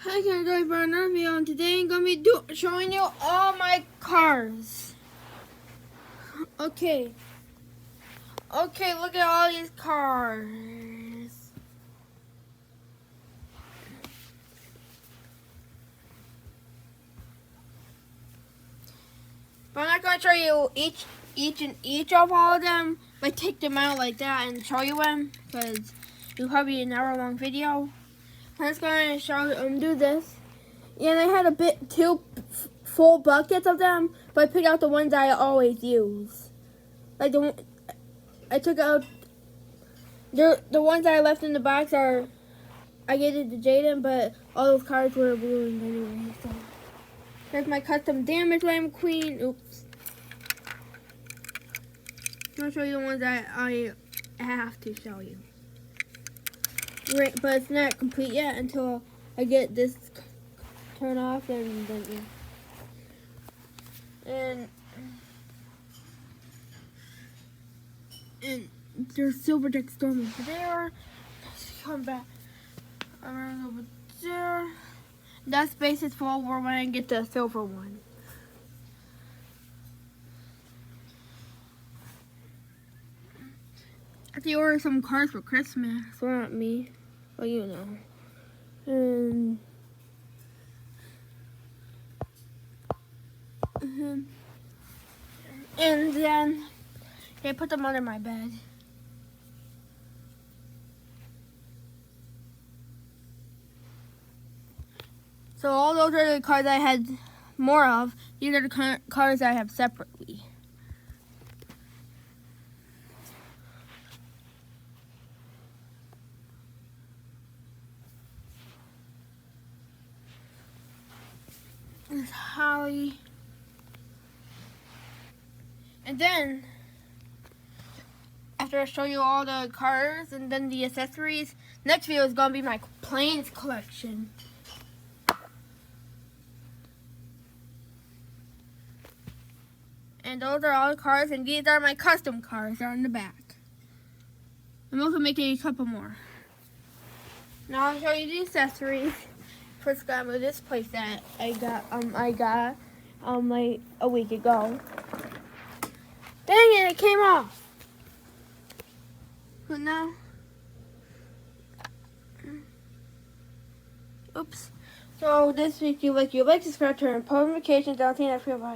Hi guys, for another video, and today I'm gonna be showing you all my cars. Okay, look at all these cars. But I'm not gonna show you each of all of them, but take them out like that and show you them, because it'll probably be an hour-long video. I'm just gonna do this. And I had two full buckets of them, but I picked out the ones I always use. Like I took out the ones that I left in the box I gave it to Jaden, but all those cards were ruined anyway. So there's my custom damage lamb queen. Oops. I'm gonna show you the ones that I have to show you. Right, but it's not complete yet until I get this turn off and then yeah. And there's Silver Deck Storm over there. Let's come back around over there. That space is full when I get the silver one. I have to order some cards for Christmas. Well, not me. Well, you know. And then they put them under my bed. So all those are the cards I had more of. These are the cards I have separately. There's Holly. And then, after I show you all the cars and then the accessories, next video is going to be my planes collection. And those are all the cars, and these are my custom cars. They're on the back. I'm also making a couple more. Now I'll show you the accessories. First, gotta move this place that I got like a week ago. Dang it! It came off. But now, oops. So this week, you like, subscribe, turn on notifications. I'll see you next video. Bye.